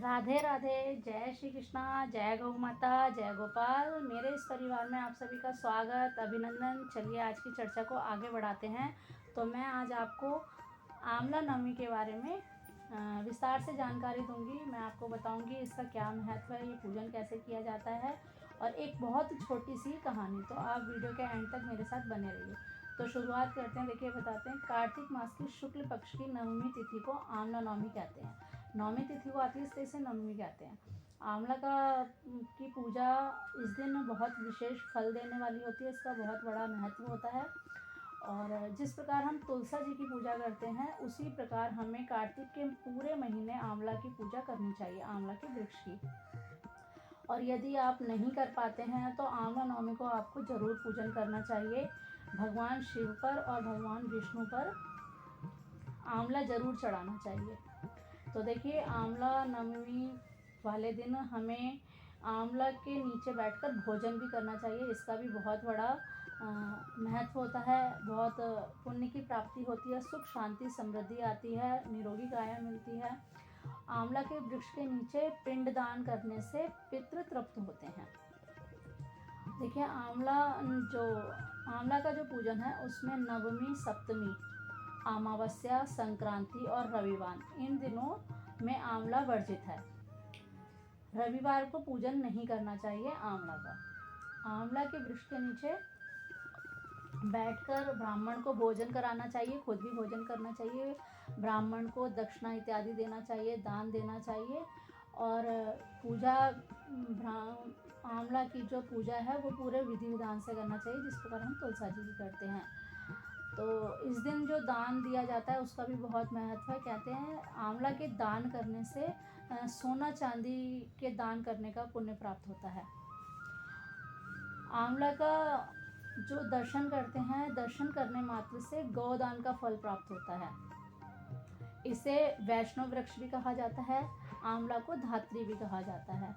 राधे राधे। जय श्री कृष्णा, जय गौ माता, जय गोपाल। मेरे इस परिवार में आप सभी का स्वागत, अभिनंदन। चलिए आज की चर्चा को आगे बढ़ाते हैं। तो मैं आज आपको आंवला नवमी के बारे में विस्तार से जानकारी दूंगी। मैं आपको बताऊंगी इसका क्या महत्व है, ये पूजन कैसे किया जाता है, और एक बहुत छोटी सी कहानी। तो आप वीडियो के एंड तक मेरे साथ बने रहिए। तो शुरुआत करते हैं। देखिए बताते हैं, कार्तिक मास की शुक्ल पक्ष की नवमी तिथि को आंवला नवमी कहते हैं। नवमी तिथि को आती है इसलिए इसे नवमी कहते हैं। आंवला की पूजा इस दिन बहुत विशेष फल देने वाली होती है। इसका बहुत बड़ा महत्व होता है। और जिस प्रकार हम तुलसा जी की पूजा करते हैं, उसी प्रकार हमें कार्तिक के पूरे महीने आंवला की पूजा करनी चाहिए, आंवला के वृक्ष की। और यदि आप नहीं कर पाते हैं तो आंवला नवमी को आपको जरूर पूजन करना चाहिए। भगवान शिव पर और भगवान विष्णु पर आंवला जरूर चढ़ाना चाहिए। तो देखिए, आंवला नवमी वाले दिन हमें आंवला के नीचे बैठकर भोजन भी करना चाहिए। इसका भी बहुत बड़ा महत्व होता है। बहुत पुण्य की प्राप्ति होती है, सुख शांति समृद्धि आती है, निरोगी काया मिलती है। आंवला के वृक्ष के नीचे पिंड दान करने से पितृ तृप्त होते हैं। देखिए, आंवला का जो पूजन है उसमें नवमी, सप्तमी, अमावस्या, संक्रांति और रविवार, इन दिनों में आंवला वर्जित है। रविवार को पूजन नहीं करना चाहिए आंवला का। आंवला के वृक्ष के नीचे बैठकर ब्राह्मण को भोजन कराना चाहिए, खुद भी भोजन करना चाहिए, ब्राह्मण को दक्षिणा इत्यादि देना चाहिए, दान देना चाहिए। और आंवला की जो पूजा है वो पूरे विधि विधान से करना चाहिए, जिस प्रकार हम तुलसा जी की करते हैं। तो इस दिन जो दान दिया जाता है उसका भी बहुत महत्व है। कहते हैं आंवला के दान करने से सोना चांदी के दान करने का पुण्य प्राप्त होता है। आंवला का जो दर्शन करते हैं, दर्शन करने मात्र से गौदान का फल प्राप्त होता है। इसे वैष्णव वृक्ष भी कहा जाता है। आंवला को धात्री भी कहा जाता है।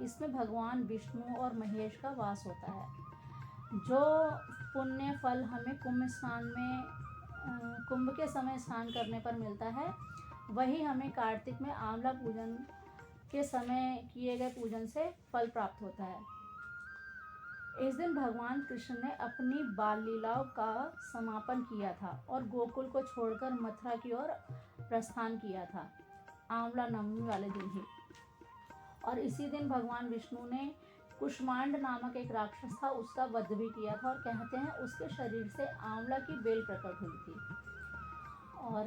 इसमें भगवान विष्णु और महेश का वास होता है। जो पुण्य फल हमें कुंभ के समय स्नान करने पर मिलता है, वही हमें कार्तिक में आंवला पूजन के समय किए गए पूजन से फल प्राप्त होता है। इस दिन भगवान कृष्ण ने अपनी बाल लीलाओं का समापन किया था और गोकुल को छोड़कर मथुरा की ओर प्रस्थान किया था, आंवला नवमी वाले दिन ही। और इसी दिन भगवान विष्णु ने कुष्मांड नामक एक राक्षस था, उसका वध भी किया था। और कहते हैं उसके शरीर से आंवला की बेल प्रकट हुई थी। और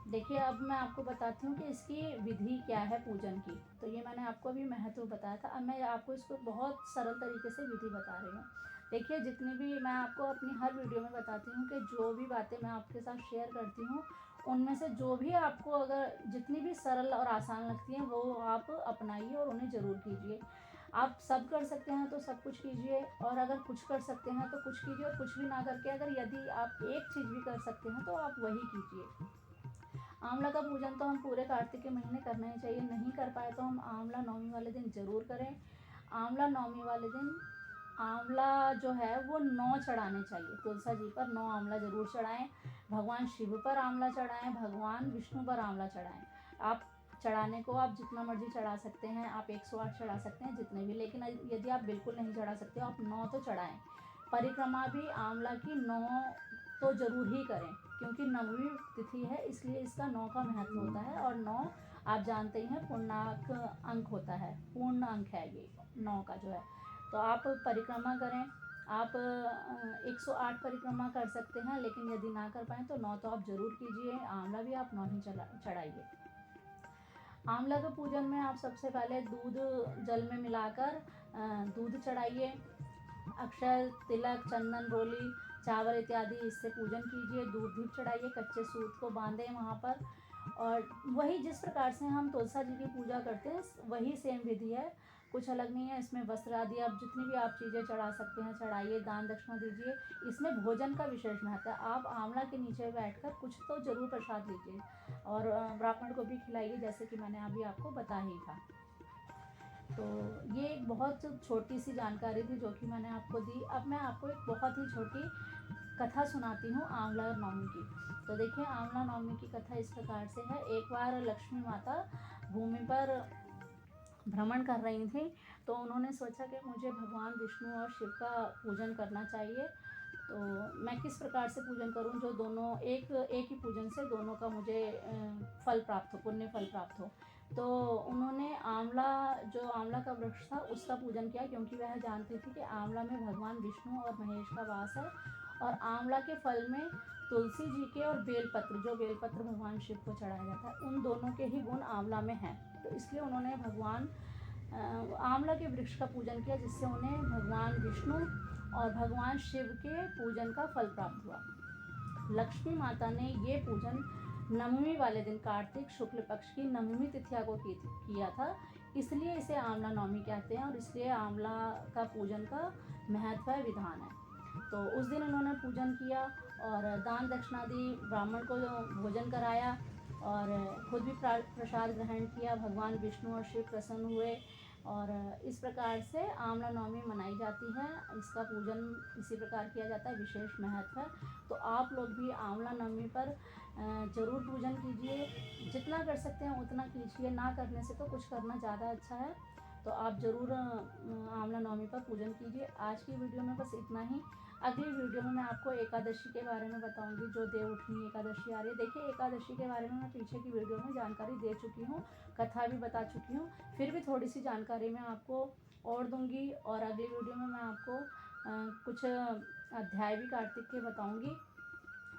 देखिए, अब मैं आपको बताती हूँ कि इसकी विधि क्या है पूजन की। तो ये मैंने आपको अभी महत्व बताया था। अब मैं आपको इसको बहुत सरल तरीके से विधि बता रही हूँ। देखिए, जितनी भी मैं आपको अपनी हर वीडियो में बताती हूँ कि जो भी बातें मैं आपके साथ शेयर करती हूँ, उनमें से जो भी आपको अगर जितनी भी सरल और आसान लगती हैं वो आप अपनाइए और उन्हें ज़रूर कीजिए। आप सब कर सकते हैं तो सब कुछ कीजिए, और अगर कुछ कर सकते हैं तो कुछ कीजिए, और कुछ भी ना करके अगर यदि आप एक चीज़ भी कर सकते हैं तो आप वही कीजिए। आंवला का पूजन तो हम पूरे कार्तिक के महीने करना ही चाहिए। नहीं कर पाए तो हम आंवला नवमी वाले दिन ज़रूर करें। आंवला नवमी वाले दिन आंवला जो है वो 9 चढ़ाने चाहिए। तुलसा जी पर 9 आंवला जरूर चढ़ाएं। भगवान शिव पर आंवला चढ़ाएं, भगवान विष्णु पर आंवला चढ़ाएं। आप चढ़ाने को आप जितना मर्जी चढ़ा सकते हैं, आप 108 चढ़ा सकते हैं, जितने भी। लेकिन यदि आप बिल्कुल नहीं चढ़ा सकते हो, आप 9 तो चढ़ाएं। परिक्रमा भी आंवला की 9 तो जरूर ही करें, क्योंकि नवमी तिथि है इसलिए इसका 9 का महत्व होता है। और 9 आप जानते ही हैं पूर्णांक अंक होता है, पूर्ण अंक है ये 9 का जो है। तो आप परिक्रमा करें। आप 108 परिक्रमा कर सकते हैं, लेकिन यदि ना कर पाएँ तो 9 तो आप जरूर कीजिए। आंवला भी आप 9 ही चढ़ाइए। आंवला के पूजन में आप सबसे पहले दूध जल में मिलाकर दूध चढ़ाइए। अक्षर, तिलक, चंदन, रोली, चावल इत्यादि इससे पूजन कीजिए। दूध दीप चढ़ाइए, कच्चे सूत को बांधें वहाँ पर। और वही जिस प्रकार से हम तुलसा जी की पूजा करते हैं वही सेम विधि है, कुछ अलग नहीं है। इसमें वस्त्र आदि आप जितनी भी आप चीज़ें चढ़ा सकते हैं चढ़ाइए, दान दक्षिणा दीजिए। इसमें भोजन का विशेष महत्व है। आप आंवला के नीचे बैठकर कुछ तो जरूर प्रसाद लीजिए और ब्राह्मण को भी खिलाइए, जैसे कि मैंने अभी आपको बता ही था। तो ये एक बहुत छोटी सी जानकारी थी जो कि मैंने आपको दी। अब मैं आपको एक बहुत ही छोटी कथा सुनाती हूँ आंवला नवमी की। तो देखिए, आंवला नवमी की कथा इस प्रकार से है। एक बार लक्ष्मी माता भूमि पर भ्रमण कर रही थी, तो उन्होंने सोचा कि मुझे भगवान विष्णु और शिव का पूजन करना चाहिए, तो मैं किस प्रकार से पूजन करूं जो दोनों एक ही पूजन से दोनों का मुझे फल प्राप्त हो, पुण्य फल प्राप्त हो। तो उन्होंने आंवला का वृक्ष था उसका पूजन किया, क्योंकि वह जानती थी कि आंवला में भगवान विष्णु और महेश का वास है, और आंवला के फल में तुलसी जी के और बेलपत्र, जो बेलपत्र भगवान शिव को चढ़ाया जाता है, उन दोनों के ही गुण आंवला में हैं। तो इसलिए उन्होंने भगवान आंवला के वृक्ष का पूजन किया, जिससे उन्हें भगवान विष्णु और भगवान शिव के पूजन का फल प्राप्त हुआ। लक्ष्मी माता ने ये पूजन नवमी वाले दिन, कार्तिक शुक्ल पक्ष की नवमी तिथिया को किया था, इसलिए इसे आंवला नवमी कहते हैं, और इसलिए आंवला का पूजन का महत्व विधान है। तो उस दिन उन्होंने पूजन किया और दान दक्षिणा दी, ब्राह्मण को भोजन कराया और खुद भी प्रसाद ग्रहण किया। भगवान विष्णु और शिव प्रसन्न हुए, और इस प्रकार से आंवला नवमी मनाई जाती है। इसका पूजन इसी प्रकार किया जाता है, विशेष महत्व है। तो आप लोग भी आंवला नवमी पर ज़रूर पूजन कीजिए, जितना कर सकते हैं उतना कीजिए, ना करने से तो कुछ करना ज़्यादा अच्छा है। तो आप ज़रूर आंवला नवमी पर पूजन कीजिए। आज की वीडियो में बस इतना ही। अगली वीडियो में मैं आपको एकादशी के बारे में बताऊंगी, जो देवउठनी एकादशी आ रही है। देखिए, एकादशी के बारे में मैं पीछे की वीडियो में जानकारी दे चुकी हूँ, कथा भी बता चुकी हूँ, फिर भी थोड़ी सी जानकारी मैं आपको और दूंगी, और अगली वीडियो में मैं आपको कुछ अध्याय भी कार्तिक के बताऊंगी,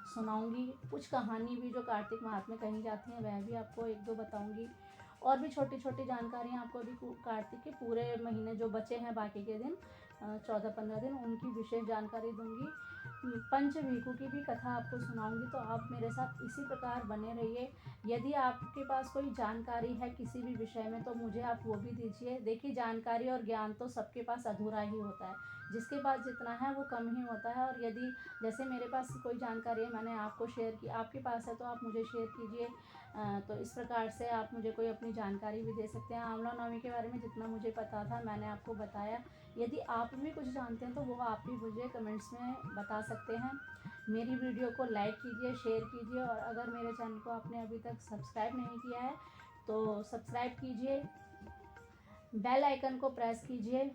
सुनाऊंगी। कुछ कहानी भी जो कार्तिक माह में कही जाती हैं वह भी आपको एक दो बताऊंगी, और भी छोटी छोटी जानकारियाँ आपको अभी कार्तिक के पूरे महीने जो बचे हैं बाकी के दिन 14-15 दिन, उनकी विशेष जानकारी दूंगी। पंचभीखू की भी कथा आपको सुनाऊंगी, तो आप मेरे साथ इसी प्रकार बने रहिए। यदि आपके पास कोई जानकारी है किसी भी विषय में, तो मुझे आप वो भी दीजिए। देखिए, जानकारी और ज्ञान तो सबके पास अधूरा ही होता है, जिसके पास जितना है वो कम ही होता है। और यदि जैसे मेरे पास कोई जानकारी है, मैंने आपको शेयर की, आपके पास है तो आप मुझे शेयर कीजिए। तो इस प्रकार से आप मुझे कोई अपनी जानकारी भी दे सकते हैं। आंवला नवमी के बारे में जितना मुझे पता था मैंने आपको बताया। यदि आप भी कुछ जानते हैं तो वो आप भी मुझे कमेंट्स में बता सकते हैं। मेरी वीडियो को लाइक कीजिए, शेयर कीजिए, और अगर मेरे चैनल को आपने अभी तक सब्सक्राइब नहीं किया है तो सब्सक्राइब कीजिए, बेल आइकन को प्रेस कीजिए,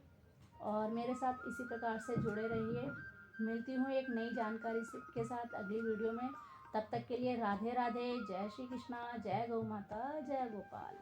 और मेरे साथ इसी प्रकार से जुड़े रहिए। मिलती हूँ एक नई जानकारी के साथ अगली वीडियो में। तब तक के लिए राधे राधे, जय श्री कृष्णा, जय गौ माता, जय गोपाल।